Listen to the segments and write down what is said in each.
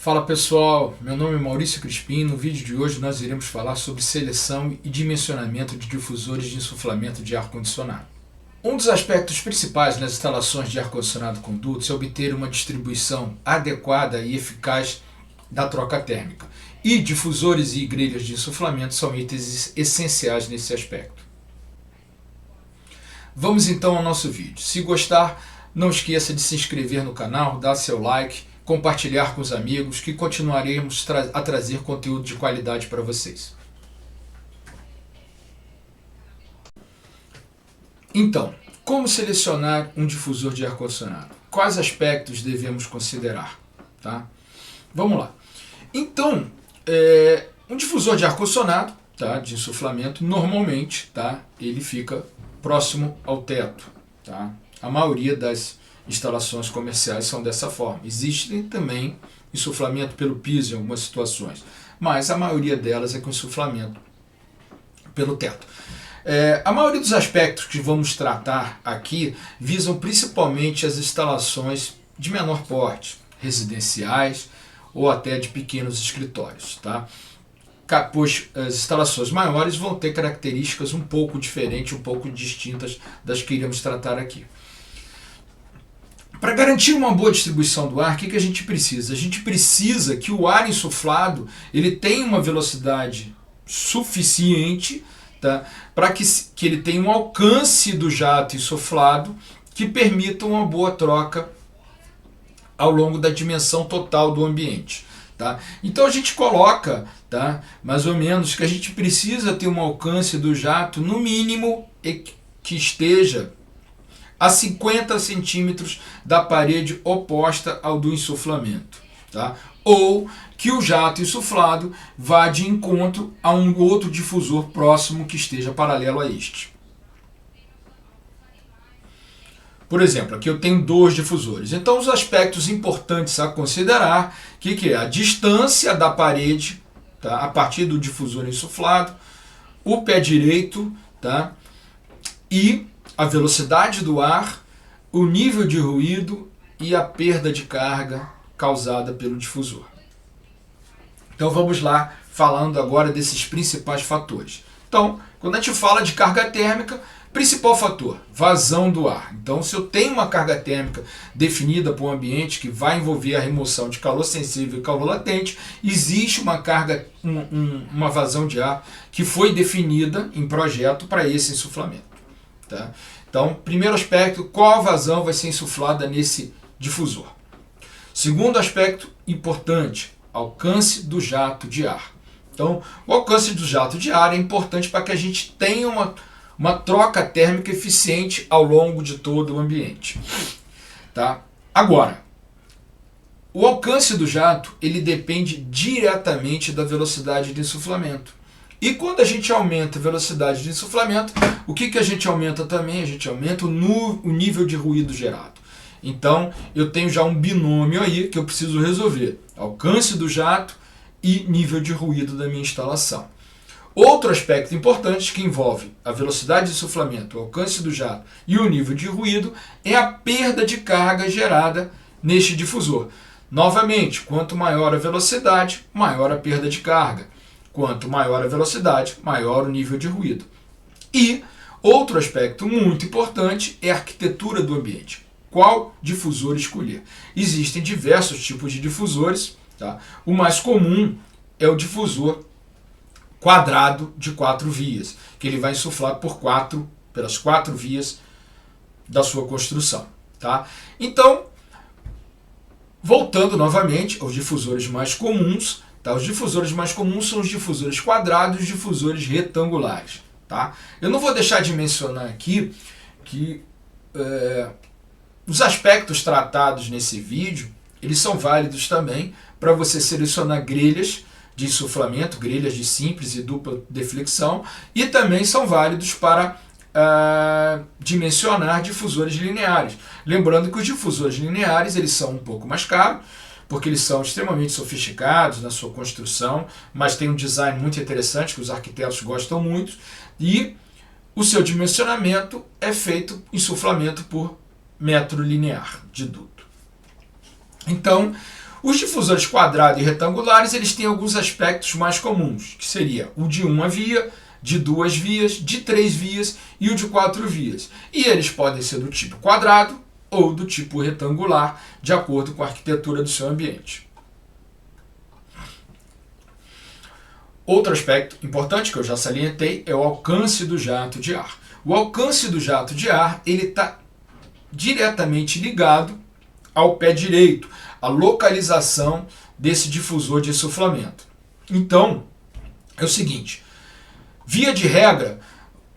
Fala pessoal, meu nome é Maurício Crispim. No vídeo de hoje nós iremos falar sobre seleção e dimensionamento de difusores de insuflamento de ar-condicionado. Um dos aspectos principais nas instalações de ar-condicionado com dutos é obter uma distribuição adequada e eficaz da troca térmica. E difusores e grelhas de insuflamento são itens essenciais nesse aspecto. Vamos então ao nosso vídeo. Se gostar, não esqueça de se inscrever no canal, dar seu like, compartilhar com os amigos, que continuaremos a trazer conteúdo de qualidade para vocês. Então, como selecionar um difusor de ar-condicionado? Quais aspectos devemos considerar? Tá? Vamos lá. Então, um difusor de ar-condicionado, tá, de insuflamento, normalmente, tá, ele fica próximo ao teto. Tá? A maioria das instalações comerciais são dessa forma. Existem também insuflamento pelo piso em algumas situações, mas a maioria delas é com insuflamento pelo teto. A maioria dos aspectos que vamos tratar aqui visam principalmente as instalações de menor porte, residenciais ou até de pequenos escritórios, tá? Pois as instalações maiores vão ter características um pouco diferentes, um pouco distintas das que iremos tratar aqui. Para garantir uma boa distribuição do ar, o que a gente precisa? A gente precisa que o ar insuflado ele tenha uma velocidade suficiente, tá, para que ele tenha um alcance do jato insuflado que permita uma boa troca ao longo da dimensão total do ambiente. Tá? Então a gente coloca, tá, mais ou menos que a gente precisa ter um alcance do jato no mínimo que esteja a 50 centímetros da parede oposta ao do insuflamento. Tá? Ou que o jato insuflado vá de encontro a um outro difusor próximo que esteja paralelo a este. Por exemplo, aqui eu tenho dois difusores. Então os aspectos importantes a considerar, que é a distância da parede, tá, a partir do difusor insuflado, o pé direito, tá, e a velocidade do ar, o nível de ruído e a perda de carga causada pelo difusor. Então vamos lá, falando agora desses principais fatores. Então, quando a gente fala de carga térmica, principal fator, vazão do ar. Então, se eu tenho uma carga térmica definida para o ambiente que vai envolver a remoção de calor sensível e calor latente, existe uma carga, uma vazão de ar que foi definida em projeto para esse insuflamento. Tá? Então, primeiro aspecto, qual a vazão vai ser insuflada nesse difusor? Segundo aspecto importante, alcance do jato de ar. Então, o alcance do jato de ar é importante para que a gente tenha uma troca térmica eficiente ao longo de todo o ambiente. Tá? Agora, o alcance do jato ele depende diretamente da velocidade de insuflamento. E quando a gente aumenta a velocidade de insuflamento, o que a gente aumenta também? A gente aumenta o nível de ruído gerado. Então, eu tenho já um binômio aí que eu preciso resolver. Alcance do jato e nível de ruído da minha instalação. Outro aspecto importante que envolve a velocidade de insuflamento, o alcance do jato e o nível de ruído é a perda de carga gerada neste difusor. Novamente, quanto maior a velocidade, maior a perda de carga. Quanto maior a velocidade, maior o nível de ruído. E outro aspecto muito importante é a arquitetura do ambiente. Qual difusor escolher? Existem diversos tipos de difusores. Tá? O mais comum é o difusor quadrado de 4 vias, que ele vai insuflar pelas 4 vias da sua construção. Tá? Então, voltando novamente aos difusores mais comuns, tá? Os difusores mais comuns são os difusores quadrados e os difusores retangulares. Tá? Eu não vou deixar de mencionar aqui que os aspectos tratados nesse vídeo, eles são válidos também para você selecionar grelhas de insuflamento, grelhas de simples e dupla deflexão, e também são válidos para dimensionar difusores lineares. Lembrando que os difusores lineares eles são um pouco mais caros, porque eles são extremamente sofisticados na sua construção, mas tem um design muito interessante que os arquitetos gostam muito, e o seu dimensionamento é feito insuflamento por metro linear de duto. Então, Os difusores quadrados e retangulares, eles têm alguns aspectos mais comuns, que seria o de uma via, de duas vias, de três vias e o de quatro vias. E eles podem ser do tipo quadrado ou do tipo retangular, de acordo com a arquitetura do seu ambiente. Outro aspecto importante que eu já salientei é o alcance do jato de ar. O alcance do jato de ar ele está diretamente ligado ao pé direito, a localização desse difusor de insuflamento. Então, é o seguinte, via de regra,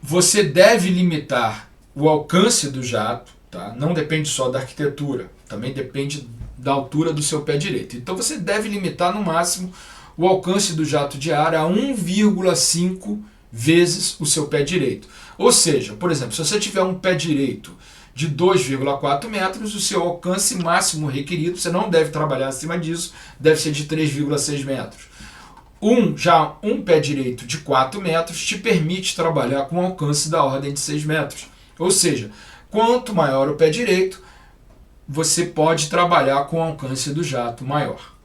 você deve limitar o alcance do jato, tá? Não depende só da arquitetura, também depende da altura do seu pé direito. Então você deve limitar no máximo o alcance do jato de ar a 1,5 vezes o seu pé direito. Ou seja, por exemplo, se você tiver um pé direito de 2,4 metros, o seu alcance máximo requerido, você não deve trabalhar acima disso, deve ser de 3,6 metros. Já um pé direito de 4 metros te permite trabalhar com um alcance da ordem de 6 metros. Ou seja, quanto maior o pé direito, você pode trabalhar com um alcance do jato maior.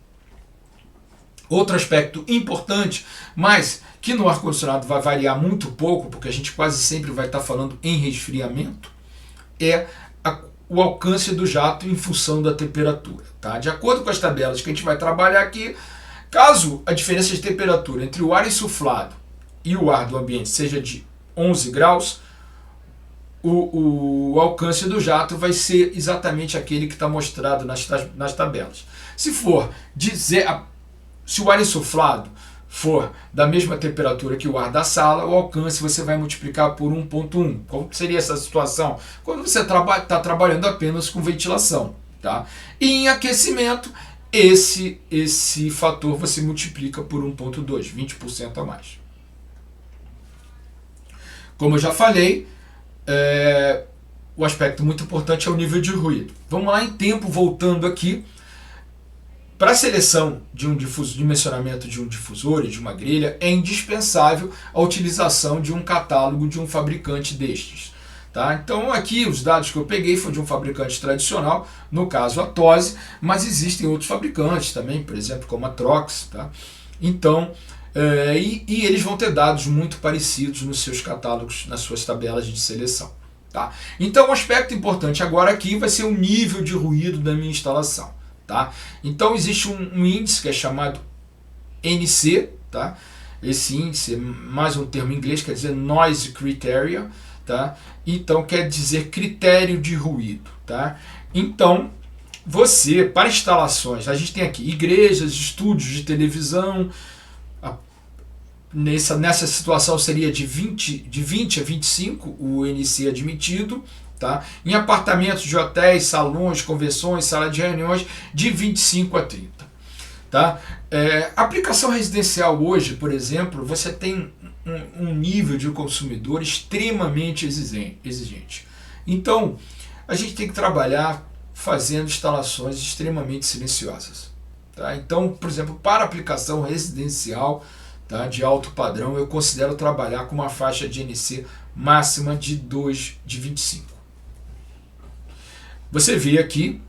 Outro aspecto importante, mas que no ar-condicionado vai variar muito pouco, porque a gente quase sempre vai estar falando em resfriamento, é o alcance do jato em função da temperatura. Tá? De acordo com as tabelas que a gente vai trabalhar aqui, caso a diferença de temperatura entre o ar insuflado e o ar do ambiente seja de 11 graus, o alcance do jato vai ser exatamente aquele que está mostrado nas tabelas. Se o ar insuflado for da mesma temperatura que o ar da sala, o alcance você vai multiplicar por 1,1. Qual seria essa situação? Quando você está trabalhando apenas com ventilação. Tá? E em aquecimento, esse fator você multiplica por 1,2, 20% a mais. Como eu já falei, o aspecto muito importante é o nível de ruído. Vamos lá em tempo, voltando aqui. Para a seleção de dimensionamento de um difusor e de uma grelha, é indispensável a utilização de um catálogo de um fabricante destes. Tá? Então aqui os dados que eu peguei foram de um fabricante tradicional, no caso a TOSE, mas existem outros fabricantes também, por exemplo, como a Trox. Tá? Então, e eles vão ter dados muito parecidos nos seus catálogos, nas suas tabelas de seleção. Tá? Então o aspecto importante agora aqui vai ser o nível de ruído da minha instalação. Tá? Então existe um índice que é chamado NC, tá? Esse índice é mais um termo em inglês, quer dizer Noise Criteria, tá? Então quer dizer critério de ruído. Tá? Então você, para instalações, a gente tem aqui igrejas, estúdios de televisão, nessa situação seria de 20 a 25 o NC admitido. Tá? Em apartamentos de hotéis, salões, convenções, sala de reuniões, de 25 a 30. Tá? Aplicação residencial hoje, por exemplo, você tem um nível de consumidor extremamente exigente. Então, a gente tem que trabalhar fazendo instalações extremamente silenciosas. Tá? Então, por exemplo, para aplicação residencial, tá, de alto padrão, eu considero trabalhar com uma faixa de NC máxima de 25. Você vê aqui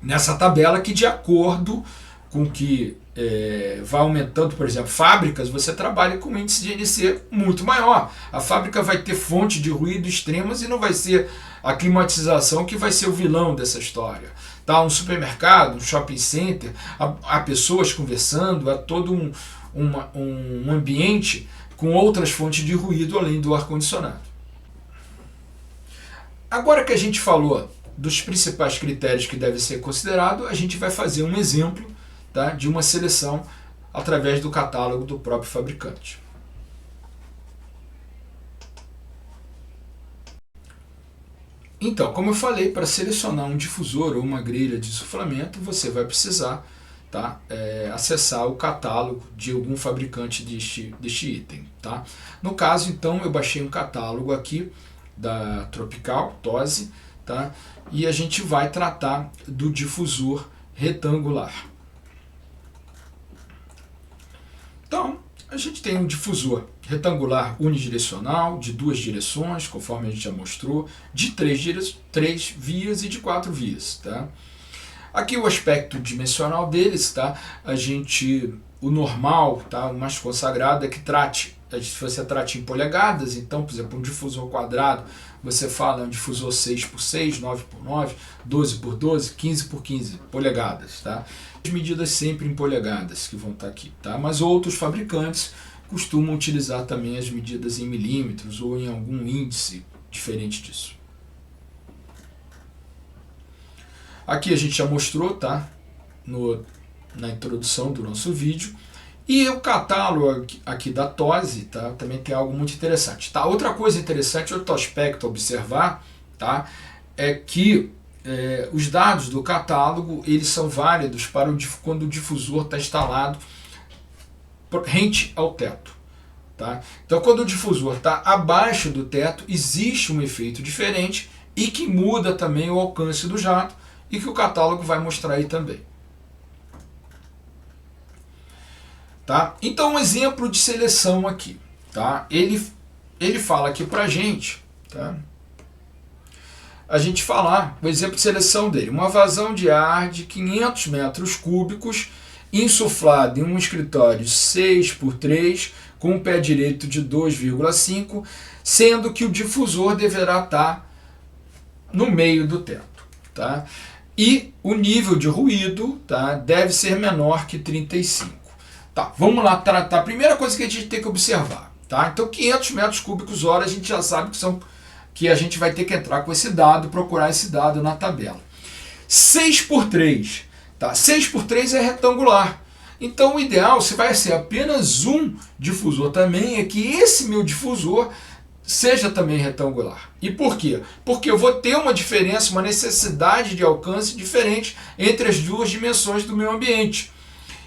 nessa tabela que de acordo com que vai aumentando, por exemplo, fábricas, você trabalha com um índice de NC muito maior. A fábrica vai ter fonte de ruído extremas e não vai ser a climatização que vai ser o vilão dessa história. Tá? Um supermercado, um shopping center, há pessoas conversando, há todo um ambiente com outras fontes de ruído além do ar-condicionado. Agora que a gente falou dos principais critérios que devem ser considerados, a gente vai fazer um exemplo, tá, de uma seleção através do catálogo do próprio fabricante. Então, como eu falei, para selecionar um difusor ou uma grelha de insuflamento, você vai precisar, tá, acessar o catálogo de algum fabricante deste item. Tá? No caso, então, eu baixei um catálogo aqui da Tropical, TOSE, tá? E a gente vai tratar do difusor retangular. Então, a gente tem um difusor retangular unidirecional, de 2 direções, conforme a gente já mostrou, de 3 vias e de 4 vias. Tá? Aqui o aspecto dimensional deles, tá? O normal, tá? O mais consagrado é que você trate em polegadas. Então, por exemplo, um difusor quadrado, você fala um difusor 6x6, 9x9, 12x12, 15x15 polegadas, tá? As medidas sempre em polegadas que vão estar aqui, tá? Mas outros fabricantes costumam utilizar também as medidas em milímetros ou em algum índice diferente disso. Aqui a gente já mostrou, tá? Na introdução do nosso vídeo. E o catálogo aqui da TOSE, tá? Também tem algo muito interessante. Tá? Outra coisa interessante, outro aspecto a observar, tá? É que os dados do catálogo eles são válidos para quando o difusor está instalado rente ao teto. Tá? Então, quando o difusor está abaixo do teto, existe um efeito diferente e que muda também o alcance do jato e que o catálogo vai mostrar aí também. Tá? Então, um exemplo de seleção aqui. Tá? Ele fala aqui para a gente, tá? A gente falar o exemplo de seleção dele. Uma vazão de ar de 500 metros cúbicos insuflado em um escritório 6x3 com um pé direito de 2,5, sendo que o difusor deverá estar no meio do teto. Tá? E o nível de ruído, tá, deve ser menor que 35. Tá, vamos lá tratar. A primeira coisa que a gente tem que observar. Tá? Então 500 metros cúbicos hora a gente já sabe que a gente vai ter que entrar com esse dado, procurar esse dado na tabela. 6x3. Tá? 6x3 é retangular. Então o ideal, se vai ser apenas um difusor também, é que esse meu difusor seja também retangular. E por quê? Porque eu vou ter uma diferença, uma necessidade de alcance diferente entre as duas dimensões do meu ambiente.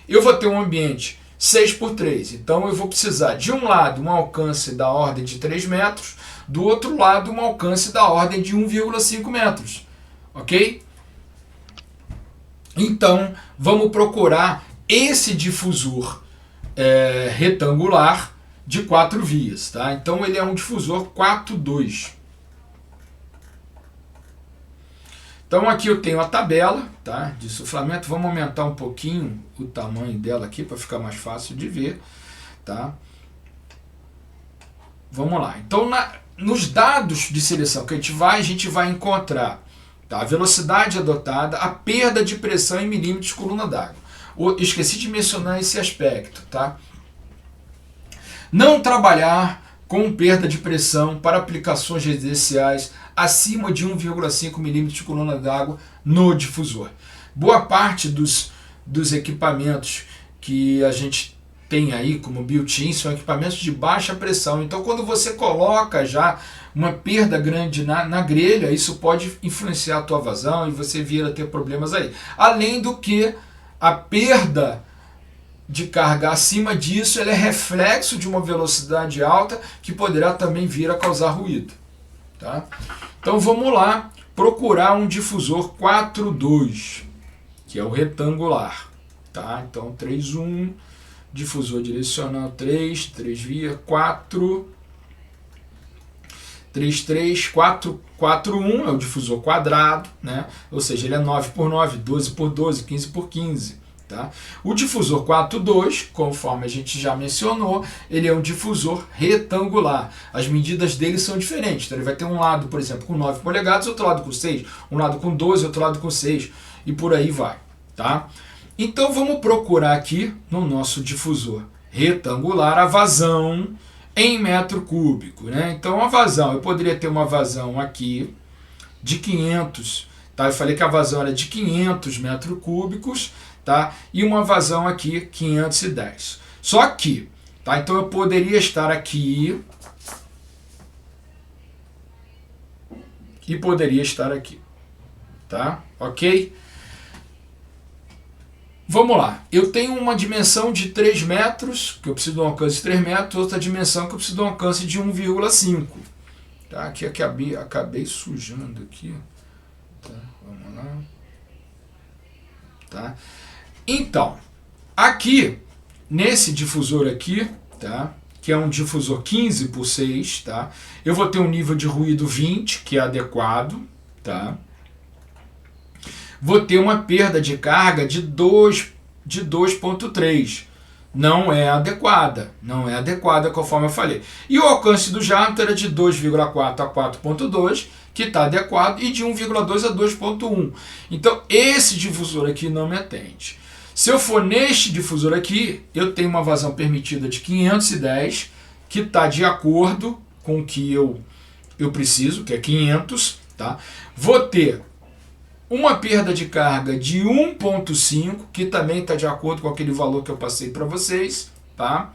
Eu vou ter um ambiente 6x3, então eu vou precisar de um lado um alcance da ordem de 3 metros, do outro lado um alcance da ordem de 1,5 metros. Ok? Então, vamos procurar esse difusor retangular de 4 vias. Tá? Então, ele é um difusor 4.2. Então, aqui eu tenho a tabela, tá, de insuflamento. Vamos aumentar um pouquinho o tamanho dela aqui para ficar mais fácil de ver. Tá? Vamos lá. Então, nos dados de seleção que a gente vai encontrar, tá, a velocidade adotada, a perda de pressão em milímetros de coluna d'água. Esqueci de mencionar esse aspecto. Tá? Não trabalhar com perda de pressão para aplicações residenciais acima de 1,5 milímetros de coluna d'água no difusor. Boa parte dos equipamentos que a gente tem aí como built-in são equipamentos de baixa pressão. Então, quando você coloca já uma perda grande na grelha, isso pode influenciar a tua vazão e você vir a ter problemas aí. Além do que a perda de carga acima disso, ela é reflexo de uma velocidade alta que poderá também vir a causar ruído. Tá? Então vamos lá procurar um difusor 4.2, que é o retangular. Tá? Então 3.1, difusor direcional 3 via, 4, 3.3, 4.1 é o difusor quadrado, né? Ou seja, ele é 9x9, 12x12, 15x15. Tá? O difusor 4.2, conforme a gente já mencionou, ele é um difusor retangular. As medidas dele são diferentes. Então ele vai ter um lado, por exemplo, com 9 polegadas, outro lado com 6, um lado com 12, outro lado com 6, e por aí vai. Tá? Então vamos procurar aqui no nosso difusor retangular a vazão em metro cúbico. Né? Então a vazão, eu poderia ter uma vazão aqui de 500, tá? Eu falei que a vazão era de 500 metros cúbicos, tá? E uma vazão aqui 510. Só que, tá? Então eu poderia estar aqui e poderia estar aqui, tá? Ok? Vamos lá. Eu tenho uma dimensão de 3 metros, que eu preciso de um alcance de 3 metros, outra dimensão que eu preciso de um alcance de 1,5. Tá? Aqui acabei sujando aqui. Tá? Vamos lá. Tá? Então, aqui, nesse difusor aqui, tá? Que é um difusor 15x6, tá? Eu vou ter um nível de ruído 20, que é adequado, tá? vou ter uma perda de carga de 2,3. Não é adequada, conforme eu falei. E o alcance do jato era de 2,4 a 4,2, que está adequado, e de 1,2 a 2,1. Então esse difusor aqui não me atende. Se eu for neste difusor aqui, eu tenho uma vazão permitida de 510, que está de acordo com o que eu preciso, que é 500. Tá? Vou ter uma perda de carga de 1,5, que também está de acordo com aquele valor que eu passei para vocês. Tá?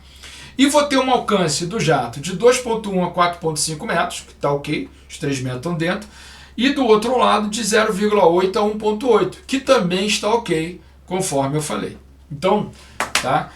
E vou ter um alcance do jato de 2,1 a 4,5 metros, que está ok, os 3 metros estão dentro. E do outro lado de 0,8 a 1,8, que também está ok, conforme eu falei. Então, tá?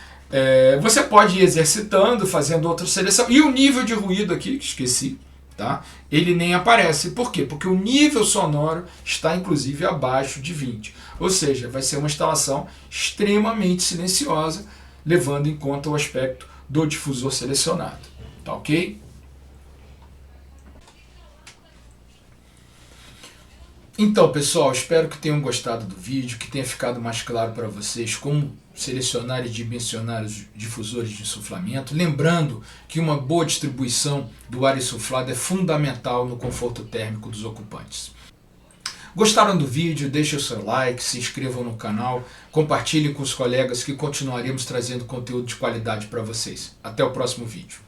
Você pode ir exercitando, fazendo outra seleção. E o nível de ruído aqui, que esqueci, tá? Ele nem aparece. Por quê? Porque o nível sonoro está inclusive abaixo de 20. Ou seja, vai ser uma instalação extremamente silenciosa, levando em conta o aspecto do difusor selecionado. Tá ok? Então, pessoal, espero que tenham gostado do vídeo, que tenha ficado mais claro para vocês como selecionar e dimensionar os difusores de insuflamento. Lembrando que uma boa distribuição do ar insuflado é fundamental no conforto térmico dos ocupantes. Gostaram do vídeo? Deixem o seu like, se inscrevam no canal, compartilhem com os colegas que continuaremos trazendo conteúdo de qualidade para vocês. Até o próximo vídeo.